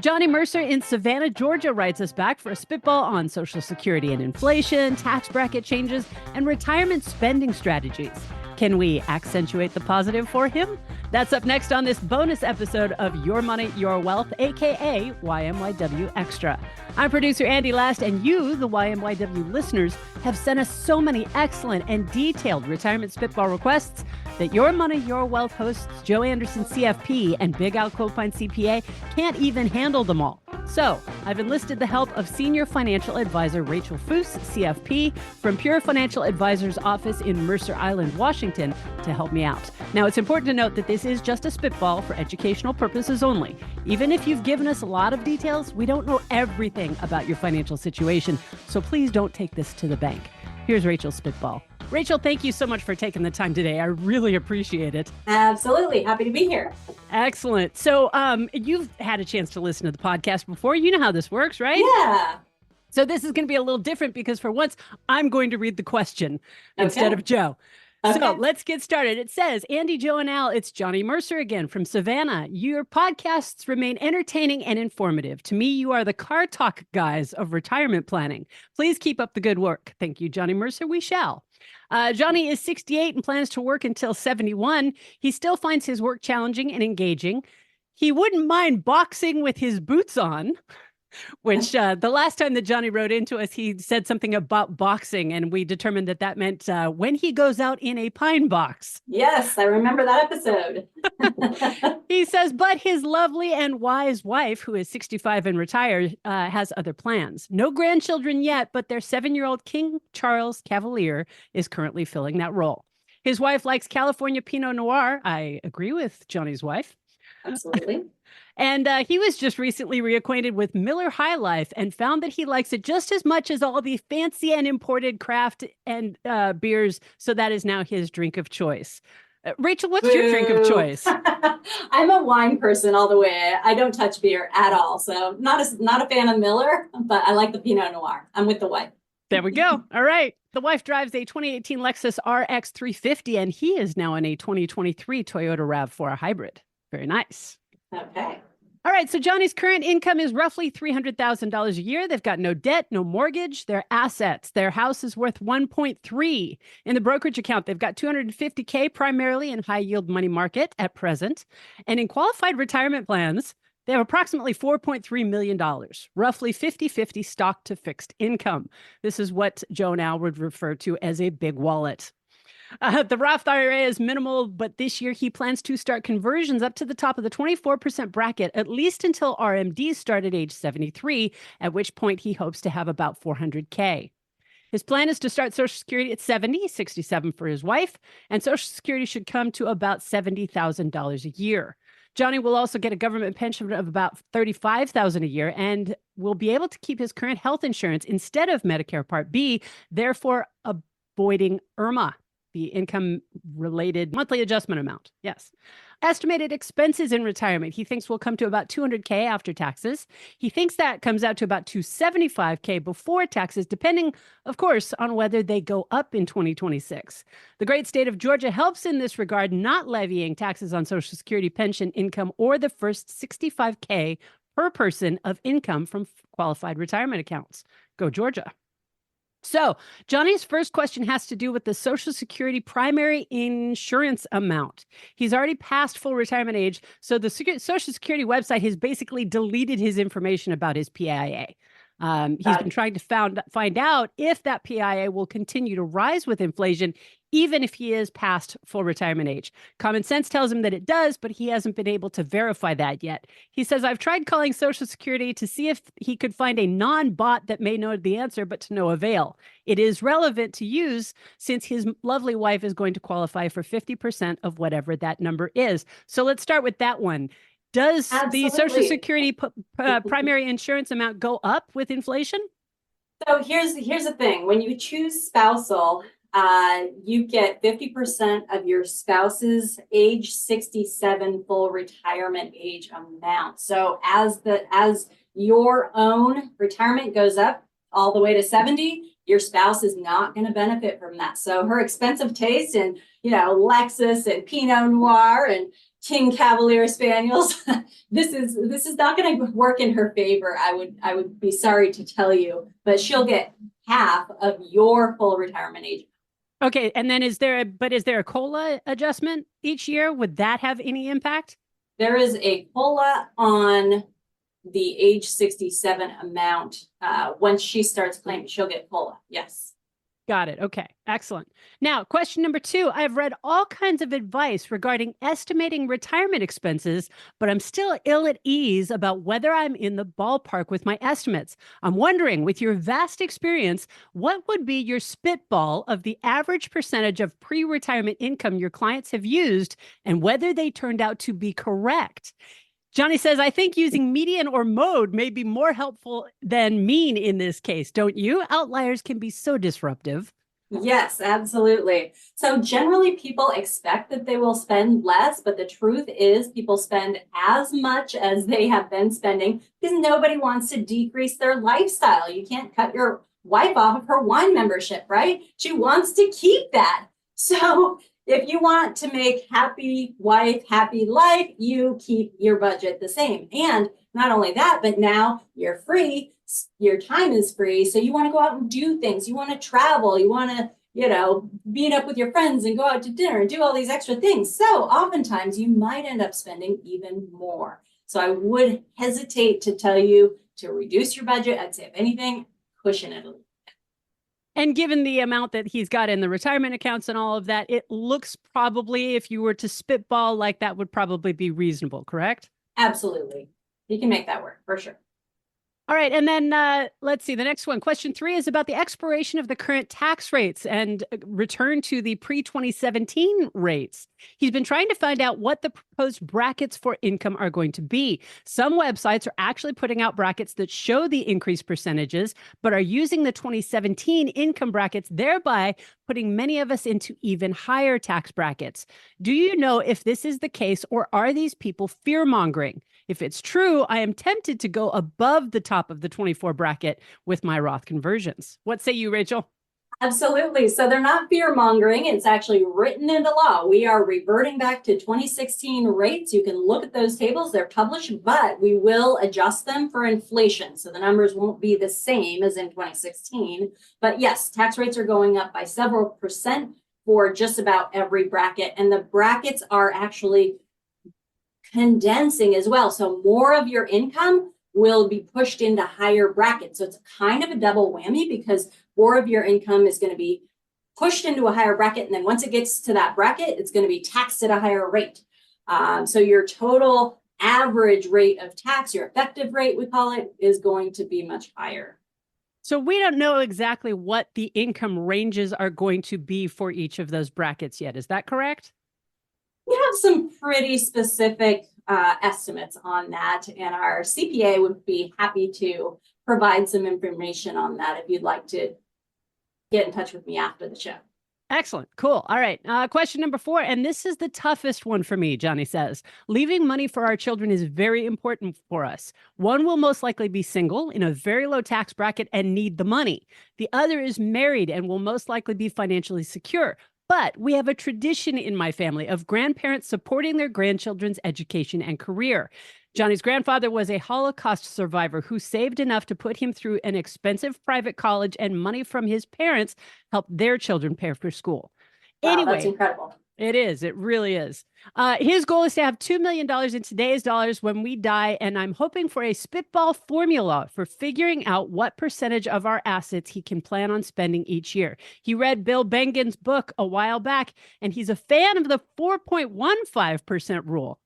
Johnny Mercer in Savannah, Georgia writes us back for a spitball on Social Security and inflation, tax bracket changes, and retirement spending strategies. Can we accentuate the positive for him? That's up next on this bonus episode of Your Money, Your Wealth, aka YMYW Extra. I'm producer Andy Last, and you, the YMYW listeners, have sent us so many excellent and detailed retirement spitball requests that Your Money, Your Wealth hosts Joe Anderson, CFP, and Big Al Copine, CPA, can't even handle them all. So I've enlisted the help of Senior Financial Advisor Rachel Foose, CFP, from Pure Financial Advisors office in Mercer Island, Washington, to help me out. Now, it's important to note that this is just a spitball for educational purposes only. Even if you've given us a lot of details, we don't know everything about your financial situation, so please don't take this to the bank. Here's Rachel's spitball. Rachel, thank you so much for taking the time today. I really appreciate it. Absolutely. Happy to be here. Excellent. So you've had a chance to listen to the podcast before. You know how this works, right? Yeah. So this is going to be a little different because for once, I'm going to read the question instead of Joe. Okay. So let's get started. It says, Andy, Joe, and Al, it's Johnny Mercer again from Savannah. Your podcasts remain entertaining and informative. To me, you are the car talk guys of retirement planning. Please keep up the good work. Thank you, Johnny Mercer. We shall. Johnny is 68 and plans to work until 71. He still finds his work challenging and engaging. He wouldn't mind boxing with his boots on. Which the last time that Johnny wrote into us, he said something about boxing, and we determined that that meant when he goes out in a pine box. Yes, I remember that episode. He says, but his lovely and wise wife, who is 65 and retired, has other plans. No grandchildren yet, but their 7-year-old King Charles Cavalier is currently filling that role. His wife likes California Pinot Noir. I agree with Johnny's wife. Absolutely. And he was just recently reacquainted with Miller High Life and found that he likes it just as much as all the fancy and imported craft and beers. So that is now his drink of choice. Rachel, what's your drink of choice? I'm a wine person all the way. I don't touch beer at all. So not a fan of Miller, but I like the Pinot Noir. I'm with the wife. There we go. All right. The wife drives a 2018 Lexus RX 350, and he is now in a 2023 Toyota RAV4 hybrid. Very nice. Okay. All right, so Johnny's current income is roughly $300,000 a year. They've got no debt, no mortgage. Their assets, their house is worth 1.3. In the brokerage account, they've got $250K primarily in high yield money market at present. And in qualified retirement plans, they have approximately $4.3 million, roughly 50-50 stock to fixed income. This is what Joe now would refer to as a big wallet. The Roth IRA is minimal, but this year he plans to start conversions up to the top of the 24% bracket, at least until RMDs start at age 73, at which point he hopes to have about $400K. His plan is to start Social Security at 70, 67 for his wife, and Social Security should come to about $70,000 a year. Johnny will also get a government pension of about $35,000 a year and will be able to keep his current health insurance instead of Medicare Part B, therefore avoiding IRMA. The income-related monthly adjustment amount. Yes. Estimated expenses in retirement, he thinks will come to about $200K after taxes. He thinks that comes out to about $275K before taxes, depending, of course, on whether they go up in 2026. The great state of Georgia helps in this regard, not levying taxes on Social Security pension income or the first $65K per person of income from qualified retirement accounts. Go Georgia. So Johnny's first question has to do with the Social Security primary insurance amount. He's already past full retirement age, so the Social Security website has basically deleted his information about his PIA. He's been trying to find out if that PIA will continue to rise with inflation, even if he is past full retirement age. Common sense tells him that it does, but he hasn't been able to verify that yet. He says, I've tried calling Social Security to see if he could find a non-bot that may know the answer, but to no avail. It is relevant to use since his lovely wife is going to qualify for 50% of whatever that number is. So let's start with that one. Does the Social Security primary insurance amount go up with inflation? So here's the thing. When you choose spousal, you get 50% of your spouse's age 67 full retirement age amount. So as your own retirement goes up all the way to 70, your spouse is not going to benefit from that. So her expensive taste in, Lexus and Pinot Noir and, King Cavalier Spaniels. This is not going to work in her favor. I would be sorry to tell you, but she'll get half of your full retirement age. Okay, and then is there a COLA adjustment each year? Would that have any impact? There is a COLA on the age 67 amount. Once she starts claiming, she'll get COLA. Yes. Got it. Okay, excellent. Now, question number 2. I've read all kinds of advice regarding estimating retirement expenses, but I'm still ill at ease about whether I'm in the ballpark with my estimates. I'm wondering, with your vast experience, what would be your spitball of the average percentage of pre-retirement income your clients have used and whether they turned out to be correct? Johnny says, I think using median or mode may be more helpful than mean in this case, don't you? Outliers can be so disruptive. Yes, absolutely. So generally people expect that they will spend less, but the truth is people spend as much as they have been spending because nobody wants to decrease their lifestyle. You can't cut your wife off of her wine membership, right? She wants to keep that. So if you want to make happy wife, happy life, you keep your budget the same. And not only that, but now you're free. Your time is free. So you want to go out and do things. You want to travel. You want to, meet up with your friends and go out to dinner and do all these extra things. So oftentimes you might end up spending even more. So I would hesitate to tell you to reduce your budget. I'd say, if anything, cushion it a little. And given the amount that he's got in the retirement accounts and all of that, it looks probably, if you were to spitball, like that would probably be reasonable, correct? Absolutely. You can make that work for sure. All right. And then let's see. The next one, question 3, is about the expiration of the current tax rates and return to the pre-2017 rates. He's been trying to find out what the proposed brackets for income are going to be. Some websites are actually putting out brackets that show the increased percentages, but are using the 2017 income brackets, thereby putting many of us into even higher tax brackets. Do you know if this is the case, or are these people fear-mongering? If it's true, I am tempted to go above the top of the 24 bracket with my Roth conversions. What say you, Rachel? Absolutely. So they're not fear mongering. It's actually written into law. We are reverting back to 2016 rates. You can look at those tables. They're published, but we will adjust them for inflation. So the numbers won't be the same as in 2016. But yes, tax rates are going up by several percent for just about every bracket. And the brackets are actually condensing as well. So more of your income will be pushed into higher brackets. So it's kind of a double whammy because more of your income is going to be pushed into a higher bracket. And then once it gets to that bracket, it's going to be taxed at a higher rate. So your total average rate of tax, your effective rate, we call it, is going to be much higher. So we don't know exactly what the income ranges are going to be for each of those brackets yet. Is that correct? We have some pretty specific estimates on that, and our CPA would be happy to provide some information on that if you'd like to get in touch with me after the show. Excellent. Cool. All right. Question number 4. And this is the toughest one for me, Johnny says. Leaving money for our children is very important for us. One will most likely be single in a very low tax bracket and need the money. The other is married and will most likely be financially secure. But we have a tradition in my family of grandparents supporting their grandchildren's education and career. Johnny's grandfather was a Holocaust survivor who saved enough to put him through an expensive private college, and money from his parents helped their children pay for school. Wow, anyway, that's incredible. It is. It really is. His goal is to have $2 million in today's dollars when we die, and I'm hoping for a spitball formula for figuring out what percentage of our assets he can plan on spending each year. He read Bill Bengen's book a while back, and he's a fan of the 4.15% rule.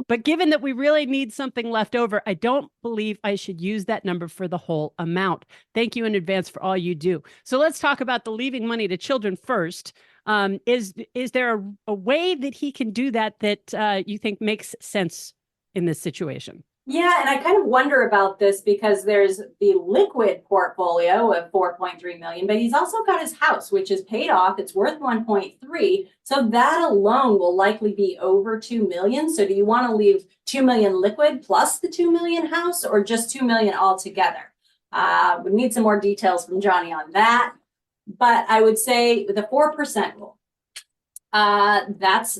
But given that we really need something left over, I don't believe I should use that number for the whole amount. Thank you in advance for all you do. So let's talk about the leaving money to children first. Is there a way that he can do that you think makes sense in this situation? Yeah, and I kind of wonder about this because there's the liquid portfolio of 4.3 million, but he's also got his house, which is paid off. It's worth 1.3. So that alone will likely be over 2 million. So do you want to leave 2 million liquid plus the 2 million house, or just 2 million altogether? We need some more details from Johnny on that. But I would say the 4% rule, that's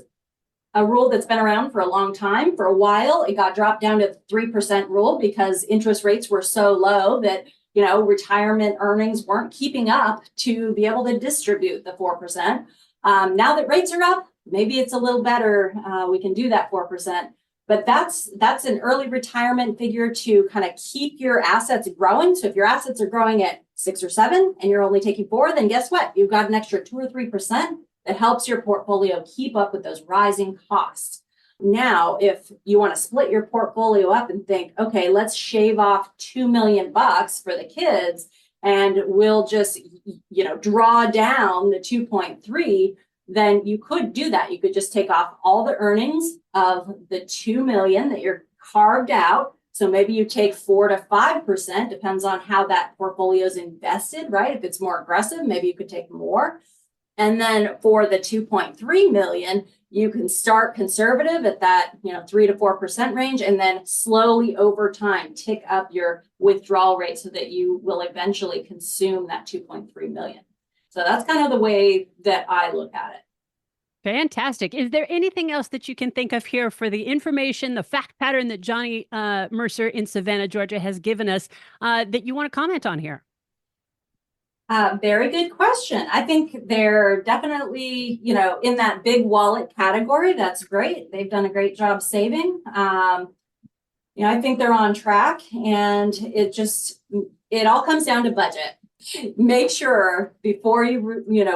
a rule that's been around for a long time. For a while, it got dropped down to the 3% rule because interest rates were so low that, retirement earnings weren't keeping up to be able to distribute the 4%. Now that rates are up, maybe it's a little better. We can do that 4%. But that's an early retirement figure to kind of keep your assets growing. So if your assets are growing at 6 or 7 and you're only taking 4, then guess what? You've got an extra 2 or 3% that helps your portfolio keep up with those rising costs. Now, if you want to split your portfolio up and think, okay, let's shave off $2 million for the kids and we'll just, draw down the 2.3, then you could do that. You could just take off all the earnings of the 2 million that you're carved out. So maybe you take 4 to 5%, depends on how that portfolio is invested, right? If it's more aggressive, maybe you could take more. And then for the 2.3 million, you can start conservative at that, 3 to 4% range, and then slowly over time tick up your withdrawal rate so that you will eventually consume that 2.3 million. So that's kind of the way that I look at it. Fantastic. Is there anything else that you can think of here for the information, the fact pattern that Johnny Mercer in Savannah, Georgia has given us that you want to comment on here? Very good question. I think they're definitely, in that big wallet category. That's great. They've done a great job saving. I think they're on track, and it all comes down to budget. Make sure before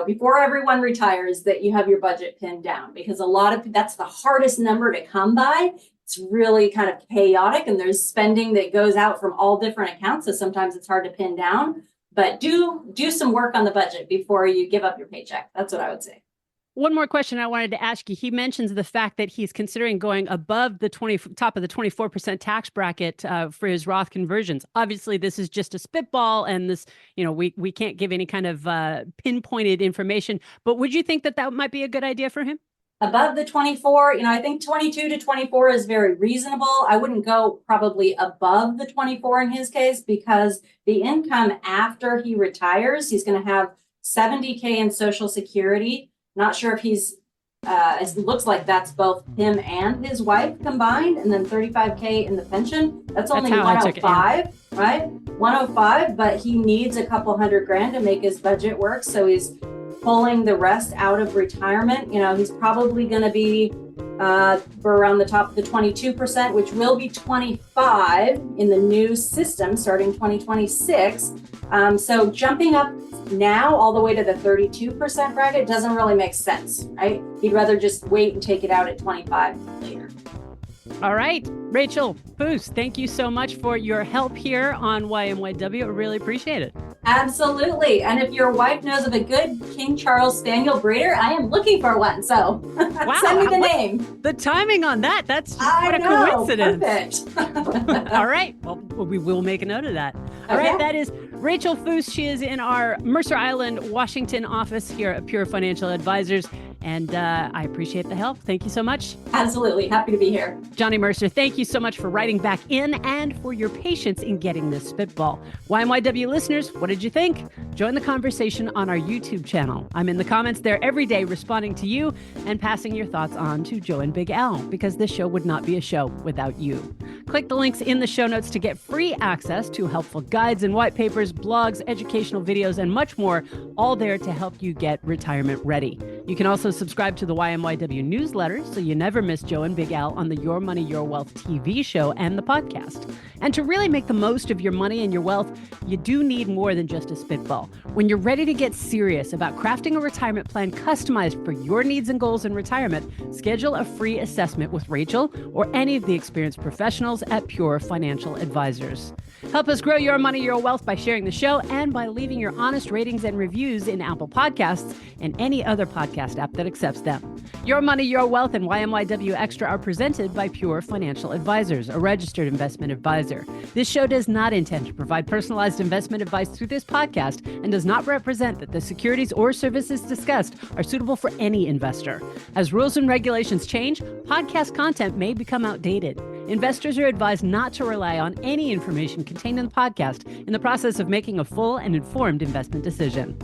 before everyone retires that you have your budget pinned down, because that's the hardest number to come by. It's really kind of chaotic, and there's spending that goes out from all different accounts. So sometimes it's hard to pin down, but do some work on the budget before you give up your paycheck. That's what I would say. One more question I wanted to ask you. He mentions the fact that he's considering going above the top of the 24% tax bracket for his Roth conversions. Obviously, this is just a spitball, and this, we can't give any kind of pinpointed information. But would you think that might be a good idea for him? Above the 24, I think 22 to 24 is very reasonable. I wouldn't go probably above the 24 in his case, because the income after he retires, he's going to have $70K in Social Security. Not sure if it looks like that's both him and his wife combined, and then $35K in the pension. That's only 105, right? 105, but he needs a couple $100,000 to make his budget work. So he's pulling the rest out of retirement. He's probably going to be for around the top of the 22%, which will be 25 in the new system starting 2026. So jumping up now all the way to the 32% bracket doesn't really make sense, right? He'd rather just wait and take it out at 25 later. All right, Rachel Foos, thank you so much for your help here on YMYW. I really appreciate it. Absolutely. And if your wife knows of a good King Charles Spaniel breeder, I am looking for one. So wow, send me the name. The timing on that, that's what a coincidence. Perfect. All right. Well, we will make a note of that. All right. That is Rachel Foos. She is in our Mercer Island, Washington office here at Pure Financial Advisors. And I appreciate the help. Thank you so much. Absolutely. Happy to be here. Johnny Mercer, thank you so much for writing back in and for your patience in getting this spitball. YMYW listeners, what did you think? Join the conversation on our YouTube channel. I'm in the comments there every day responding to you and passing your thoughts on to Joe and Big Al, because this show would not be a show without you. Click the links in the show notes to get free access to helpful guides and white papers, blogs, educational videos, and much more, all there to help you get retirement ready. You can also subscribe to the YMYW newsletter so you never miss Joe and Big Al on the Your Money, Your Wealth TV show and the podcast. And to really make the most of your money and your wealth, you do need more than just a spitball. When you're ready to get serious about crafting a retirement plan customized for your needs and goals in retirement, schedule a free assessment with Rachel or any of the experienced professionals at Pure Financial Advisors. Help us grow your money, your wealth by sharing the show and by leaving your honest ratings and reviews in Apple Podcasts and any other podcast app that accepts them. Your Money, Your Wealth and YMYW Extra are presented by Pure Financial Advisors, a registered investment advisor. This show does not intend to provide personalized investment advice through this podcast and does not represent that the securities or services discussed are suitable for any investor. As rules and regulations change, podcast content may become outdated. Investors are advised not to rely on any information contained in the podcast in the process of making a full and informed investment decision.